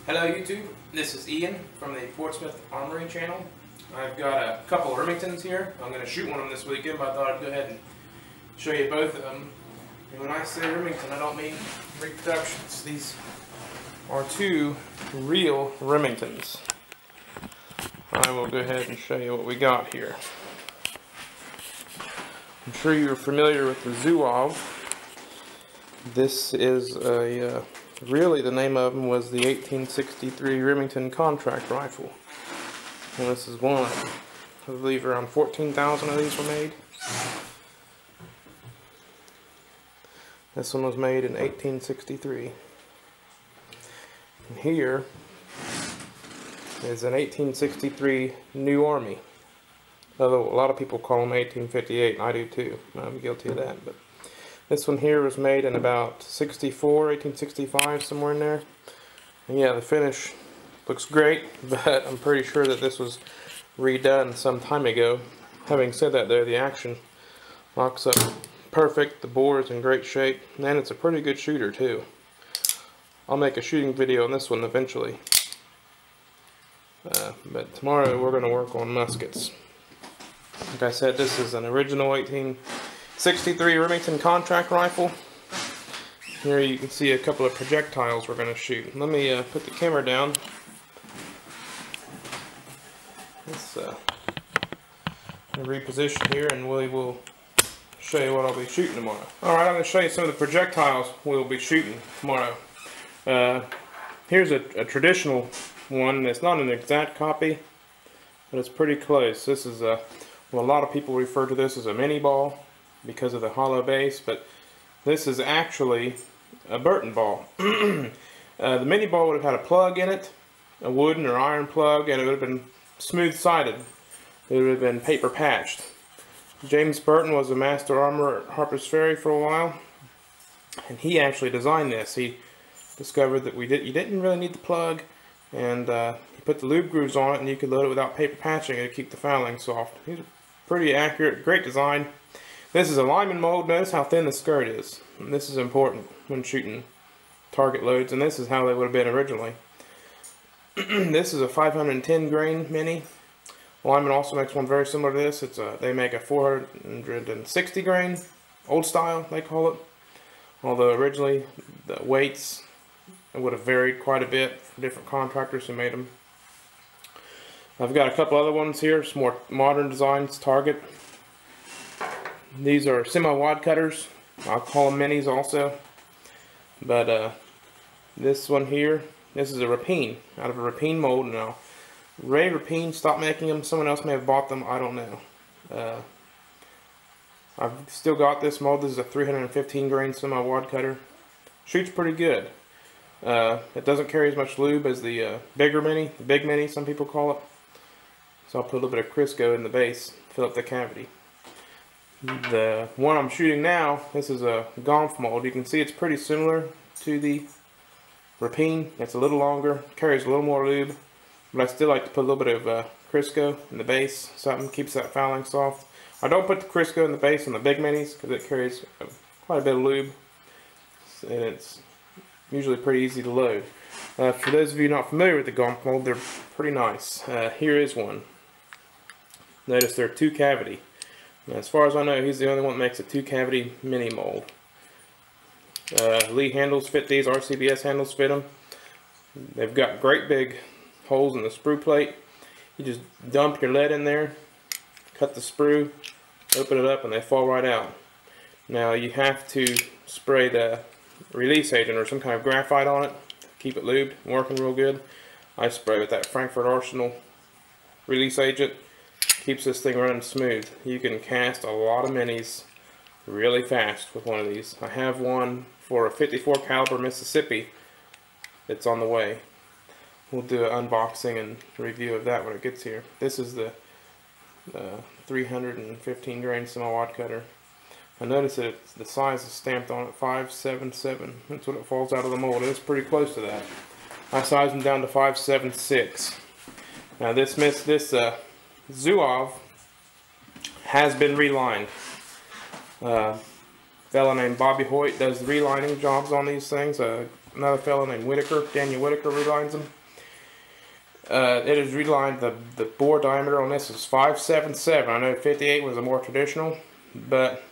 Hello YouTube, this is Ian from the Portsmouth Armory channel. I've got a couple of Remingtons here. I'm going to shoot one of them this weekend, but I thought I'd go ahead and show you both of them. And when I say Remington, I don't mean reproductions. These are two real Remingtons. I will go ahead and show you what we got here. I'm sure you're familiar with the Zouave. This is a really, the name of them was the 1863 Remington contract rifle. And this is one. I believe around 14,000 of these were made. This one was made in 1863. And here is an 1863 New Army. Although a lot of people call them 1858, and I do too. I'm guilty of that. But this one here was made in about 1865, somewhere in there. And yeah, the finish looks great, but I'm pretty sure that this was redone some time ago. Having said that though, the action locks up perfect, the bore is in great shape, and it's a pretty good shooter too. I'll make a shooting video on this one eventually. But tomorrow we're going to work on muskets. Like I said, this is an original 1863 Remington contract rifle. Here you can see a couple of projectiles we're going to shoot. Let me put the camera down. Let's reposition here and we will show you what I'll be shooting tomorrow. Alright, I'm going to show you some of the projectiles we'll be shooting tomorrow. Here's a traditional one. It's not an exact copy, but it's pretty close. This is well, a lot of people refer to this as a Minie Ball because of the hollow base, but this is actually a Burton ball. The Minie Ball would have had a plug in it, a wooden or iron plug, and it would have been smooth-sided. It would have been paper patched. James Burton was a master armorer at Harper's Ferry for a while, and he actually designed this. He discovered that you didn't really need the plug, and he put the lube grooves on it, and you could load it without paper patching it to keep the fouling soft. He's pretty accurate, great design. This is a Lyman mold. Notice how thin the skirt is. And this is important when shooting target loads, and this is how they would have been originally. This is a 510 grain Mini. Lyman also makes one very similar to this. They make a 460 grain, old style they call it. Although originally the weights would have varied quite a bit for different contractors who made them. I've got a couple other ones here, some more modern designs, Target. These are semi-wad cutters. I'll call them minis also. But this one here, this is a Rapine, out of a Rapine mold now. Ray Rapine stopped making them. Someone else may have bought them. I don't know. I've still got this mold. This is a 315 grain semi-wad cutter. Shoots pretty good. It doesn't carry as much lube as the bigger Mini, the big Mini some people call it. So I'll put a little bit of Crisco in the base, fill up the cavity. The one I'm shooting now, this is a Gonf mold. You can see it's pretty similar to the Rapine. It's a little longer, carries a little more lube, but I still like to put a little bit of Crisco in the base. Something keeps that fouling soft. I don't put the Crisco in the base on the big Minis because it carries quite a bit of lube, and it's usually pretty easy to load. For those of you not familiar with the Gonf mold, they're pretty nice. Here is one. Notice they're 2-cavity. As far as I know, he's the only one that makes a 2-cavity Mini mold. Lee handles fit these, RCBS handles fit them. They've got great big holes in the sprue plate. You just dump your lead in there, cut the sprue, open it up, and they fall right out. Now you have to spray the release agent or some kind of graphite on it, keep it lubed and working real good. I spray with that Frankfurt Arsenal release agent. Keeps this thing running smooth. You can cast a lot of minis really fast with one of these. I have one for a 54 caliber Mississippi that's on the way. We'll do an unboxing and review of that when it gets here. This is the 315 grain semi-wad cutter. I noticed that the size is stamped on it 577. That's what it falls out of the mold. It's pretty close to that. I sized them down to 576. Now this Zouave has been relined. fellow named Bobby Hoyt does the relining jobs on these things. Another fellow named Daniel Whitaker relines them. It is relined, the bore diameter on this is 577. I know 58 was a more traditional, but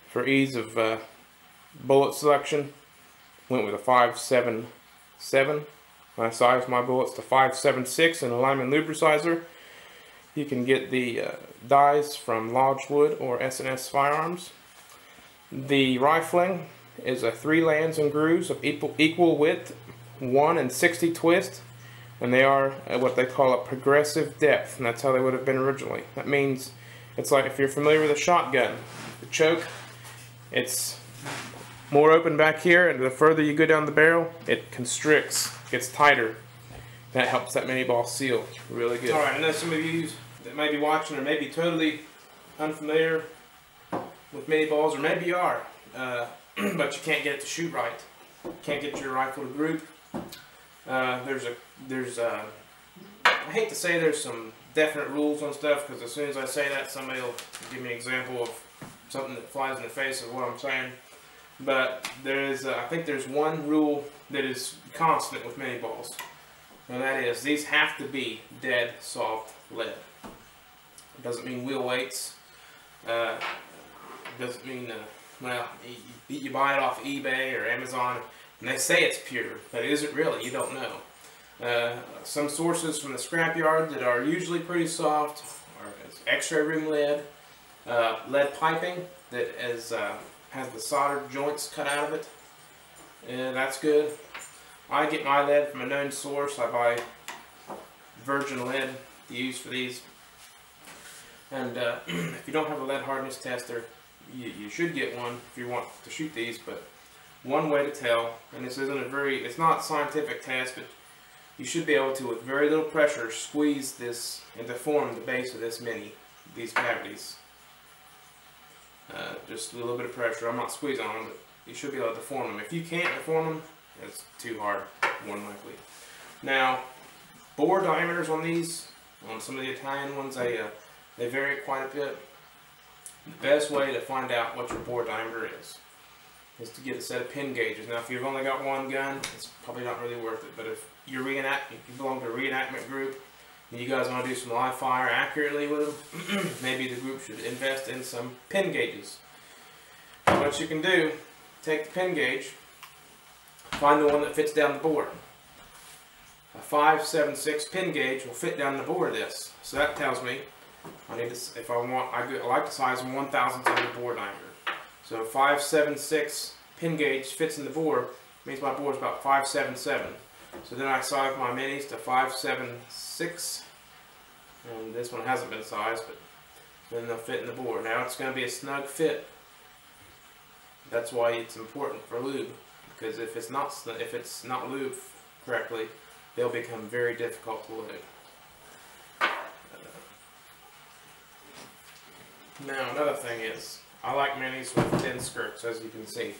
for ease of bullet selection, went with a 577. I sized my bullets to 576 in a Lyman lubricizer. You can get the dies from Lodgewood or S&S Firearms. The rifling is a 3 lands and grooves of equal width, 1 and 60 twist, and they are what they call a progressive depth, and that's how they would have been originally. That means it's like if you're familiar with a shotgun, the choke, it's more open back here, and the further you go down the barrel, it constricts, gets tighter. That helps that Minie Ball seal really good. Alright, I know some of you that may be watching or may be totally unfamiliar with Minie Balls, or maybe you are, but you can't get it to shoot right. Can't get your rifle to group. I hate to say there's some definite rules on stuff, because as soon as I say that, somebody will give me an example of something that flies in the face of what I'm saying. But there is, I think there's one rule that is constant with Minie Balls, and that is these have to be dead soft lead. It doesn't mean wheel weights. It doesn't mean well, you buy it off eBay or Amazon, and they say it's pure, but it isn't really. You don't know. Some sources from the scrapyard that are usually pretty soft are X-ray room lead, lead piping that is has the soldered joints cut out of it, and that's good. I get my lead from a known source. I buy virgin lead to use for these. And if you don't have a lead hardness tester, you should get one if you want to shoot these. But one way to tell, and this isn't it's not a scientific test, but you should be able to, with very little pressure, squeeze this and deform the base of this Mini, these cavities. Just a little bit of pressure. I'm not squeezing on them, but you should be able to deform them. If you can't deform them, it's too hard, more than likely. Now, bore diameters on these, on some of the Italian ones, they vary quite a bit. The best way to find out what your bore diameter is to get a set of pin gauges. Now, if you've only got one gun, it's probably not really worth it. But if you belong to a reenactment group, and you guys want to do some live fire accurately with them, maybe the group should invest in some pin gauges. What you can do, take the pin gauge, find the one that fits down the bore. A 576 pin gauge will fit down the bore of this. So that tells me I need to, I like to size them 1/1000th of the bore diameter. So 576 pin gauge fits in the bore, means my bore is about 577. So then I size my minis to 576, and this one hasn't been sized, but then they'll fit in the bore. Now it's going to be a snug fit. That's why it's important for lube, because if it's not lubed correctly, they'll become very difficult to lube. Now another thing is, I like minis with thin skirts, as you can see.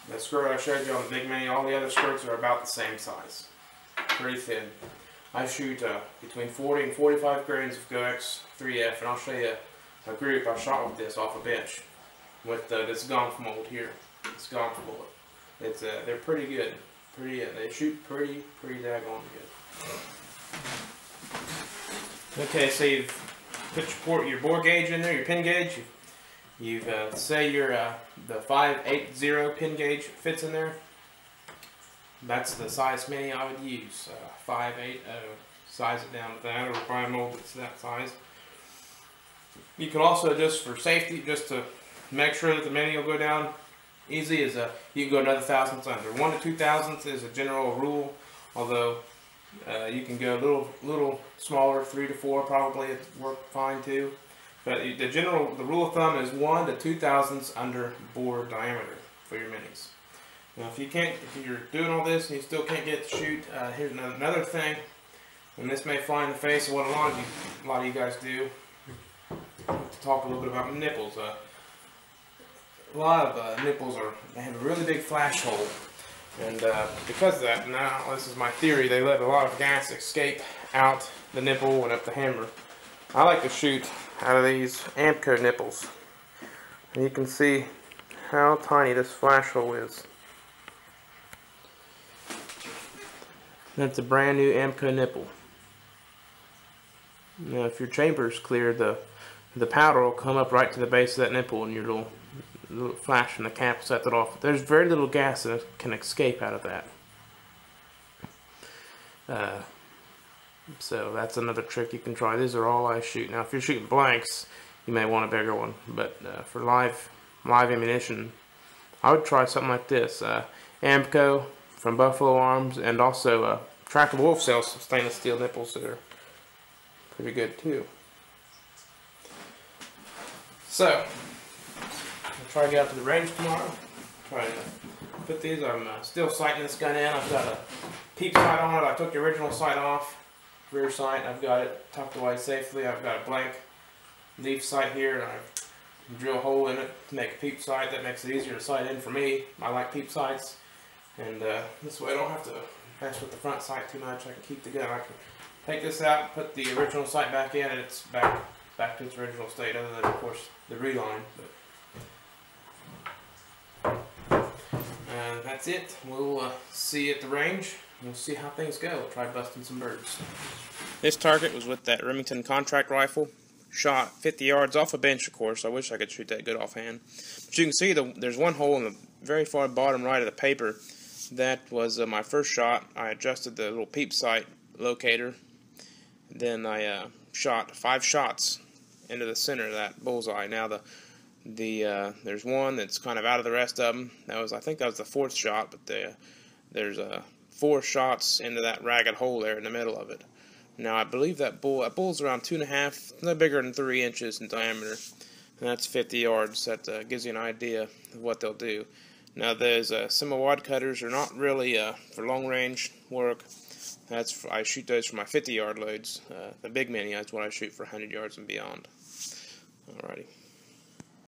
The skirt I showed you on the big Mini, all the other skirts are about the same size. Pretty thin. I shoot between 40 and 45 grains of GoX 3F, and I'll show you a group I shot with this off a bench with this Gonf mold here. This Gonf bullet. They're pretty good. They shoot pretty daggone good. Okay, so you've put your bore gauge in there, your pin gauge. You've say the 580 pin gauge fits in there. That's the size Mini I would use. 580. Size it down to that, or buy a mold that's that size. You can also, just for safety, just to make sure that the Mini will go down easy, you can go another 1/1000th under. 1 to 2/1000 is a general rule, although you can go a little smaller, 3 to 4 probably work fine too. But the rule of thumb is 1 to 2/1000 under bore diameter for your minis. Now, if you're doing all this and you still can't get it to shoot, here's another thing, and this may fly in the face of what a lot of you guys do. To talk a little bit about nipples. A lot of nipples they have a really big flash hole, and because of that, now this is my theory, they let a lot of gas escape out the nipple and up the hammer. I like to shoot out of these Amco nipples, and you can see how tiny this flash hole is. That's a brand new Amco nipple. Now if your chamber's clear, the powder will come up right to the base of that nipple, and your little flash from the cap will set that off. There's very little gas that can escape out of that. So that's another trick you can try. These are all I shoot. Now if you're shooting blanks, you may want a bigger one, but for live ammunition, I would try something like this. Amco from Buffalo Arms, and also Track and Wolf sells some stainless steel nipples that are pretty good too. So I'll try to get out to the range tomorrow. Try to put these. I'm still sighting this gun in. I've got a peep sight on it. I took the original sight off, rear sight. I've got it tucked away safely. I've got a blank leaf sight here, and I drill a hole in it to make a peep sight. That makes it easier to sight in for me. I like peep sights, and this way I don't have to mess with the front sight too much. I can keep the gun. I can take this out, put the original sight back in, and it's back to its original state, other than of course the reline. And that's it. We'll see you at the range. We'll see how things go. We'll try busting some birds. This target was with that Remington contract rifle. Shot 50 yards off a bench, of course. I wish I could shoot that good offhand. But you can see there's one hole in the very far bottom right of the paper. That was my first shot. I adjusted the little peep sight locator. Then I shot 5 shots into the center of that bullseye. Now there's one that's kind of out of the rest of them. I think that was the 4th shot, but there's 4 shots into that ragged hole there in the middle of it. Now I believe that bull's around 2.5, no bigger than 3 inches in diameter, and that's 50 yards. That gives you an idea of what they'll do. Now there's semi-wad cutters are not really for long range work. I shoot those for my 50-yard loads. The big Minie is what I shoot for 100 yards and beyond. Alrighty.